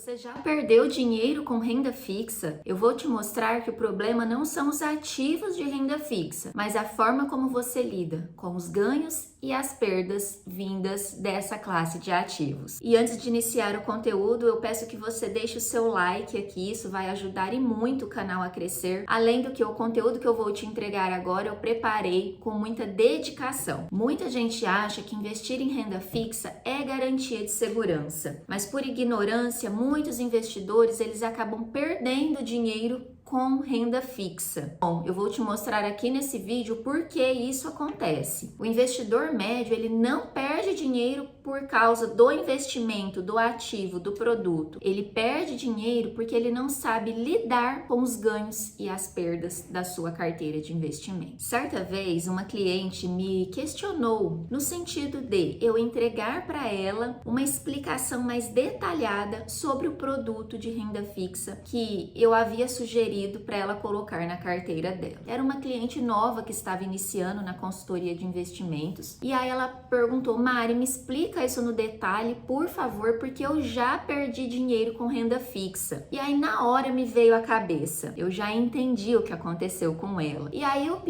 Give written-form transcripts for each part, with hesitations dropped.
Você já perdeu dinheiro com renda fixa? Eu vou te mostrar que o problema não são os ativos de renda fixa, mas a forma como você lida com os ganhos e as perdas vindas dessa classe de ativos. E antes de iniciar o conteúdo, eu peço que você deixe o seu like aqui, isso vai ajudar e muito o canal a crescer. Além do que o conteúdo que eu vou te entregar agora, eu preparei com muita dedicação. Muita gente acha que investir em renda fixa é garantia de segurança, mas por ignorância, muitos investidores eles acabam perdendo dinheiro com renda fixa. Bom, eu vou te mostrar aqui nesse vídeo por que isso acontece. O investidor médio, ele não perde dinheiro por causa do investimento, do ativo, do produto. Ele perde dinheiro porque ele não sabe lidar com os ganhos e as perdas da sua carteira de investimento. Certa vez, uma cliente me questionou no sentido de eu entregar para ela uma explicação mais detalhada sobre o produto de renda fixa que eu havia sugerido para ela colocar na carteira dela. Era uma cliente nova que estava iniciando na consultoria de investimentos e aí ela perguntou: Mari, me explica isso no detalhe, por favor, porque eu já perdi dinheiro com renda fixa. E aí na hora me veio à cabeça, eu já entendi o que aconteceu com ela. E aí eu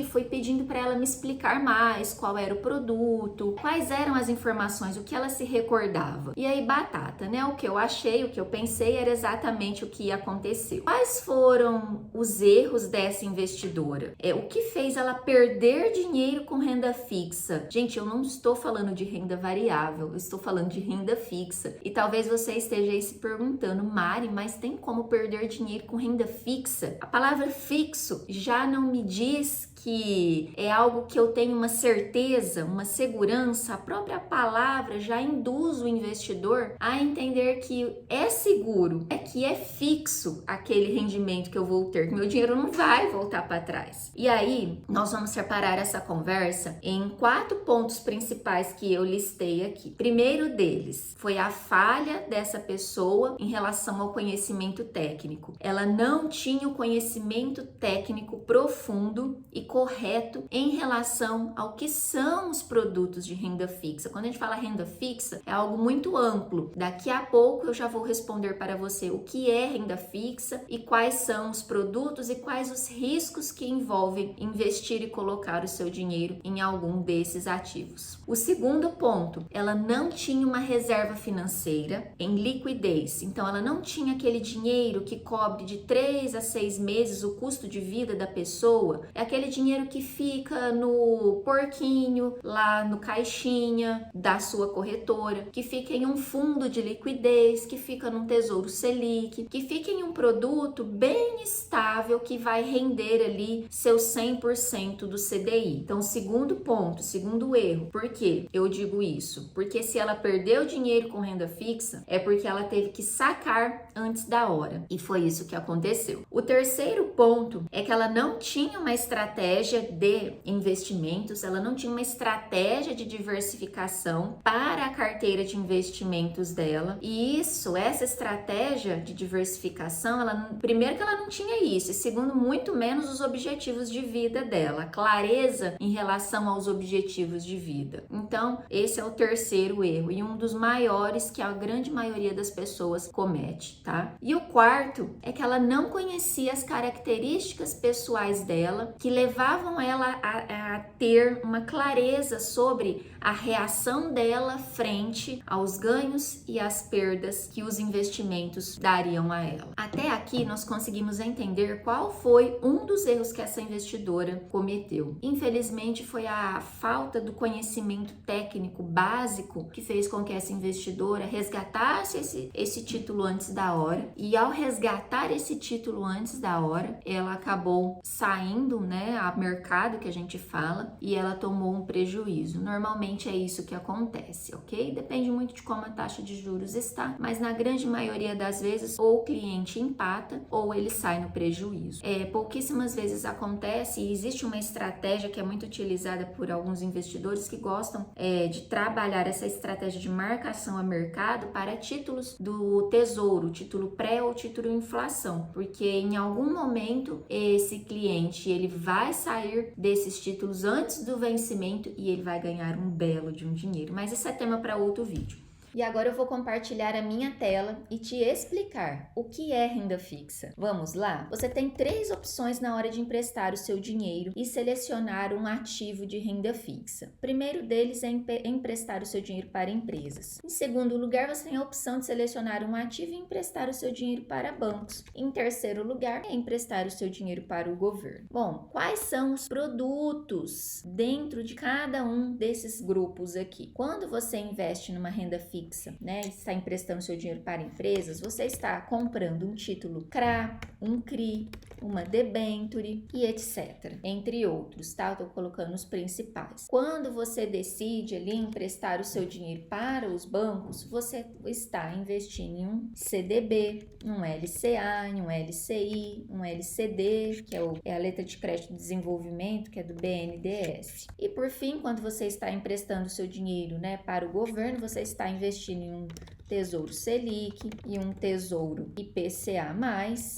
fui pedindo para ela me explicar mais qual era o produto, quais eram as informações, o que ela se recordava. E aí batata, né? O que eu achei, o que eu pensei era exatamente o que aconteceu. Quais foram os erros dessa investidora? O que fez ela perder dinheiro com renda fixa? Gente, eu não estou falando de renda variável, eu estou falando de renda fixa. E talvez você esteja aí se perguntando: Mari, mas tem como perder dinheiro com renda fixa? A palavra fixo já não me diz que é algo que eu tenho uma certeza, uma segurança. A própria palavra já induz o investidor a entender que é seguro, que é fixo aquele rendimento que eu vou ter, que meu dinheiro não vai voltar para trás. E aí, nós vamos separar essa conversa em 4 pontos principais que eu listei aqui. Primeiro deles foi a falha dessa pessoa em relação ao conhecimento técnico. Ela não tinha o conhecimento técnico profundo e correto em relação ao que são os produtos de renda fixa. Quando a gente fala renda fixa, é algo muito amplo. Daqui a pouco eu já vou responder para você o que é renda fixa e quais são os produtos e quais os riscos que envolvem investir e colocar o seu dinheiro em algum desses ativos. O segundo ponto, ela não tinha uma reserva financeira em liquidez. Então, ela não tinha aquele dinheiro que cobre de 3 a 6 meses o custo de vida da pessoa. É aquele dinheiro que fica no porquinho, lá no caixinha da sua corretora, que fica em um fundo de liquidez, que fica num Tesouro Selic, que fica em um produto bem estável que vai render ali seu 100% do CDI. Então, segundo ponto, segundo erro. Por que eu digo isso? Porque se ela perdeu dinheiro com renda fixa, é porque ela teve que sacar antes da hora. E foi isso que aconteceu. O terceiro ponto é que ela não tinha uma estratégia de investimentos, ela não tinha uma estratégia de diversificação para a carteira de investimentos dela. E essa estratégia de diversificação, primeiro que ela não tinha isso, e segundo, muito menos os objetivos de vida dela, clareza em relação aos objetivos de vida. Então, esse é o terceiro erro e um dos maiores que a grande maioria das pessoas comete, tá? E o quarto é que ela não conhecia as características pessoais dela que levavam ela a ter uma clareza sobre a reação dela frente aos ganhos e às perdas que os investimentos dariam a ela. Até aqui nós conseguimos entender qual foi um dos erros que essa investidora cometeu. Infelizmente foi a falta do conhecimento técnico básico que fez com que essa investidora resgatasse esse título antes da hora, e ao resgatar esse título antes da hora, ela acabou saindo, né, a mercado que a gente fala, e ela tomou um prejuízo. Normalmente é isso que acontece, ok? Depende muito de como a taxa de juros está, mas na grande maioria das vezes ou o cliente empata ou ele sai no prejuízo. Pouquíssimas vezes acontece, e existe uma estratégia que é muito utilizada por alguns investidores que gostam de trabalhar essa estratégia de marcação a mercado para títulos do tesouro, título pré ou título inflação, porque em algum momento esse cliente ele vai sair desses títulos antes do vencimento e ele vai ganhar um belo de um dinheiro. Mas esse é tema para outro vídeo. E agora eu vou compartilhar a minha tela e te explicar o que é renda fixa. Vamos lá? Você tem 3 opções na hora de emprestar o seu dinheiro e selecionar um ativo de renda fixa. O primeiro deles é emprestar o seu dinheiro para empresas. Em segundo lugar, você tem a opção de selecionar um ativo e emprestar o seu dinheiro para bancos. Em terceiro lugar, é emprestar o seu dinheiro para o governo. Bom, quais são os produtos dentro de cada um desses grupos aqui? Quando você investe numa renda fixa, né, e está emprestando seu dinheiro para empresas, você está comprando um título CRA, um CRI, uma debenture e etc, entre outros, tá? Eu tô colocando os principais. Quando você decide ali emprestar o seu dinheiro para os bancos, você está investindo em um CDB, um LCA, um LCI, um LCD, que é a letra de crédito de desenvolvimento, que é do BNDES. E por fim, quando você está emprestando o seu dinheiro, né, para o governo, você está investindo em um Tesouro Selic e um Tesouro IPCA+,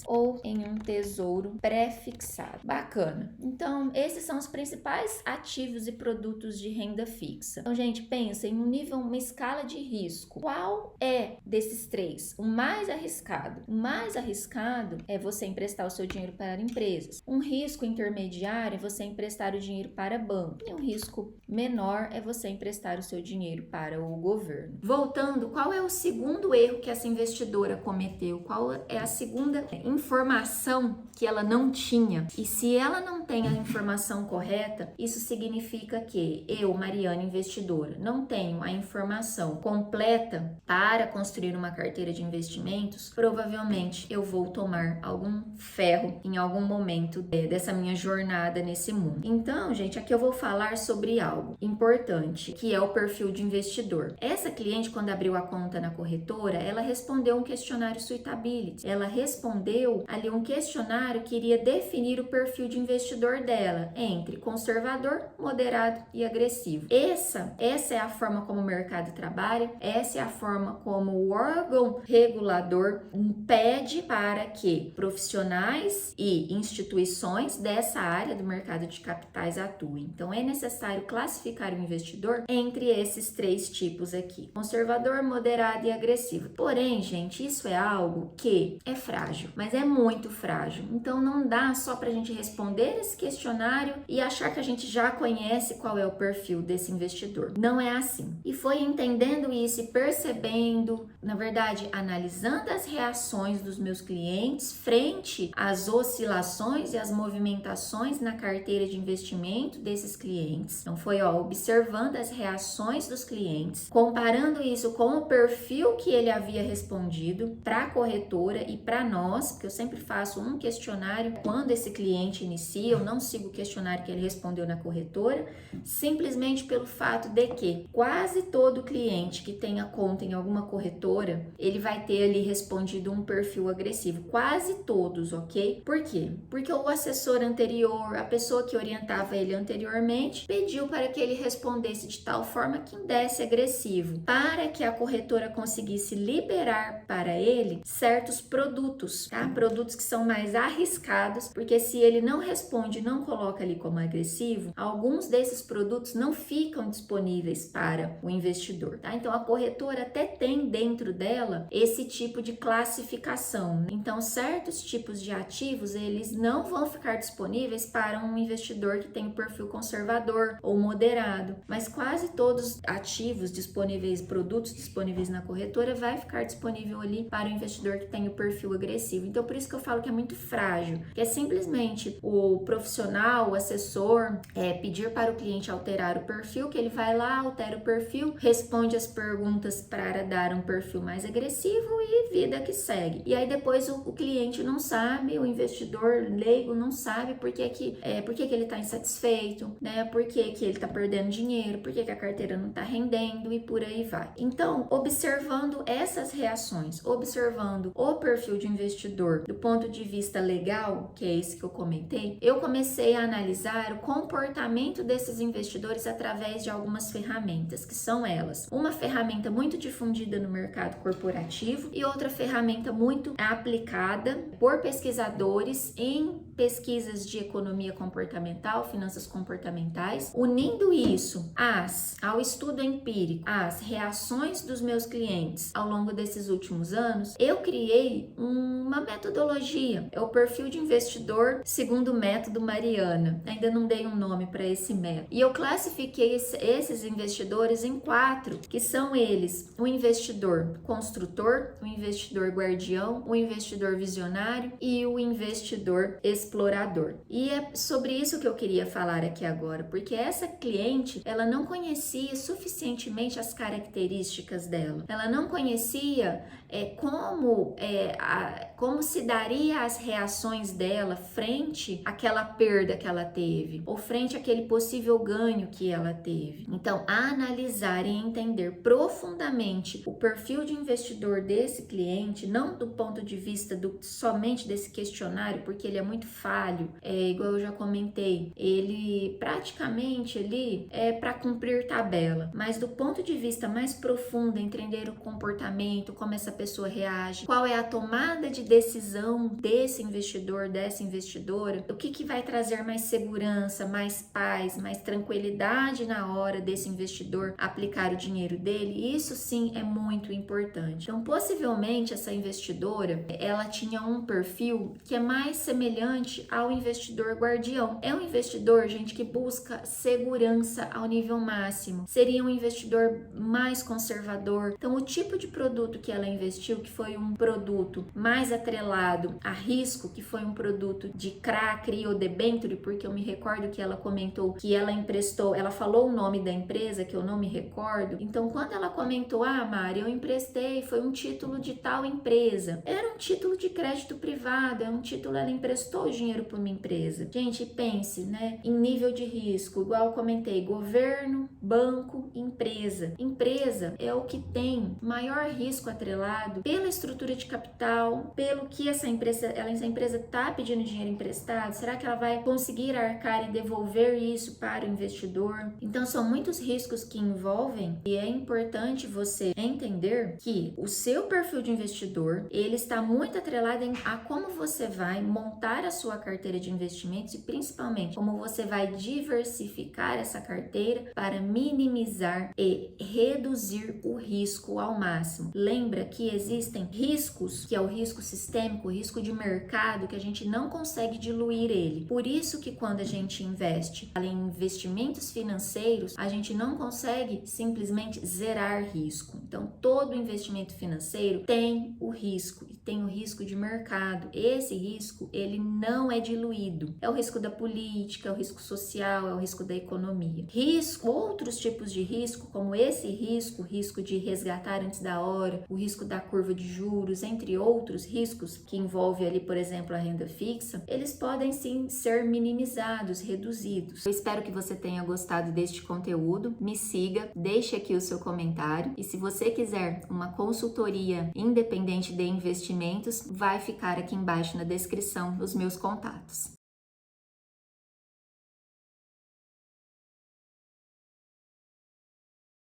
ou em um tesouro pré-fixado. Bacana. Então, esses são os principais ativos e produtos de renda fixa. Então, gente, pensa em um nível, uma escala de risco. Qual é desses 3 o mais arriscado? O mais arriscado é você emprestar o seu dinheiro para empresas. Um risco intermediário é você emprestar o dinheiro para banco. E um risco menor é você emprestar o seu dinheiro para o governo. Voltando, qual é o segundo erro que essa investidora cometeu? Qual é a segunda informação que ela não tinha? E se ela não tem a informação correta, isso significa que eu, Mariana, investidora, não tenho a informação completa para construir uma carteira de investimentos. Provavelmente eu vou tomar algum ferro em algum momento dessa minha jornada nesse mundo. Então, gente, aqui eu vou falar sobre algo importante, que é o perfil de investidor. Essa cliente, quando abriu a conta na corretora, ela respondeu um questionário suitability. Ela respondeu ali um questionário que iria definir o perfil de investidor dela entre conservador, moderado e agressivo. Essa é a forma como o mercado trabalha, essa é a forma como o órgão regulador pede para que profissionais e instituições dessa área do mercado de capitais atuem. Então, é necessário classificar o investidor entre esses 3 tipos aqui: conservador, moderado e agressivo. Porém, gente, isso é algo que é frágil, mas é muito frágil. Então, não dá só pra gente responder esse questionário e achar que a gente já conhece qual é o perfil desse investidor. Não é assim. E foi entendendo isso e percebendo, na verdade, analisando as reações dos meus clientes frente às oscilações e às movimentações na carteira de investimento desses clientes. Então, foi observando as reações dos clientes, comparando isso com o perfil que ele havia respondido para a corretora e para nós, porque eu sempre faço um questionário quando esse cliente inicia, eu não sigo o questionário que ele respondeu na corretora, simplesmente pelo fato de que quase todo cliente que tenha conta em alguma corretora, ele vai ter ali respondido um perfil agressivo, quase todos, ok? Por quê? Porque o assessor anterior, a pessoa que orientava ele anteriormente, pediu para que ele respondesse de tal forma que desse agressivo, para que a corretora conseguisse liberar para ele certos produtos, tá? Produtos que são mais arriscados, porque se ele não responde, não coloca ali como agressivo, alguns desses produtos não ficam disponíveis para o investidor, tá? Então, a corretora até tem dentro dela esse tipo de classificação. Então, certos tipos de ativos, eles não vão ficar disponíveis para um investidor que tem um perfil conservador ou moderado, mas quase todos os ativos disponíveis, produtos disponíveis na corretora, vai ficar disponível ali para o investidor que tem o perfil agressivo. Então, por isso que eu falo que é muito frágil, que é simplesmente o profissional, o assessor, pedir para o cliente alterar o perfil, que ele vai lá, altera o perfil, responde as perguntas para dar um perfil mais agressivo e vida que segue. E aí depois o cliente não sabe, o investidor leigo não sabe por que ele está insatisfeito, né? Por que ele está perdendo dinheiro, por que a carteira não está rendendo e por aí vai. Então, observando essas reações, observando o perfil de investidor do ponto de vista legal, que é esse que eu comentei, eu comecei a analisar o comportamento desses investidores através de algumas ferramentas, que são elas: uma ferramenta muito difundida no mercado corporativo e outra ferramenta muito aplicada por pesquisadores em pesquisas de economia comportamental, finanças comportamentais, unindo isso ao estudo empírico, às reações dos meus clientes ao longo desses últimos anos, eu criei uma metodologia, é o perfil de investidor segundo o método Mariana. Ainda não dei um nome para esse método. E eu classifiquei esses investidores em 4, que são eles: o investidor construtor, o investidor guardião, o investidor visionário e o investidor explorador. E é sobre isso que eu queria falar aqui agora, porque essa cliente, ela não conhecia suficientemente as características dela. Ela não conhecia como se daria as reações dela frente àquela perda que ela teve, ou frente àquele possível ganho que ela teve. Então, analisar e entender profundamente o perfil de investidor desse cliente, não do ponto de vista somente desse questionário, porque ele é muito falho, igual eu já comentei, ele praticamente ali é para cumprir tabela, mas do ponto de vista mais profundo, entender o comportamento, como essa pessoa reage, qual é a tomada de decisão desse investidor, dessa investidora, o que vai trazer mais segurança, mais paz, mais tranquilidade na hora desse investidor aplicar o dinheiro dele. Isso sim é muito importante. Então, possivelmente essa investidora, ela tinha um perfil que é mais semelhante ao investidor guardião. É um investidor, gente, que busca segurança ao nível máximo. Seria um investidor mais conservador. Então, o tipo de produto que ela investiu, que foi um produto mais atrelado a risco, que foi um produto de CRA, CRI ou debenture, porque eu me recordo que ela comentou que ela emprestou, ela falou o nome da empresa, que eu não me recordo. Então, quando ela comentou, Mari, eu emprestei, foi um título de tal empresa. Era um título de crédito privado, é um título, ela emprestou o dinheiro para uma empresa. Gente, pense, né, em nível de risco, igual eu comentei, governo, banco, empresa. Empresa é o que tem maior risco atrelado pela estrutura de capital, pelo que essa empresa está pedindo dinheiro emprestado, será que ela vai conseguir arcar e devolver isso para o investidor? Então, são muitos riscos que envolvem e é importante você entender que o seu perfil de investidor, ele está muito atrelado a como você vai montar a sua carteira de investimentos e principalmente como você vai diversificar essa carteira para minimizar e reduzir o risco ao máximo. Lembra que existem riscos, que é o risco sistêmico, o risco de mercado, que a gente não consegue diluir ele. Por isso que quando a gente investe em investimentos financeiros, a gente não consegue simplesmente zerar risco. Então, todo investimento financeiro tem o risco, e tem o risco de mercado. Esse risco, ele não é diluído. É o risco da política, é o risco social, é o risco da economia. Outros tipos de risco, como esse risco, o risco de resgatar antes da hora, o risco da curva de juros, entre outros riscos que envolve ali, por exemplo, a renda fixa, eles podem sim ser minimizados, reduzidos. Eu espero que você tenha gostado deste conteúdo. Me siga, deixe aqui o seu comentário e se você quiser uma consultoria independente de investimentos, vai ficar aqui embaixo na descrição os meus contatos.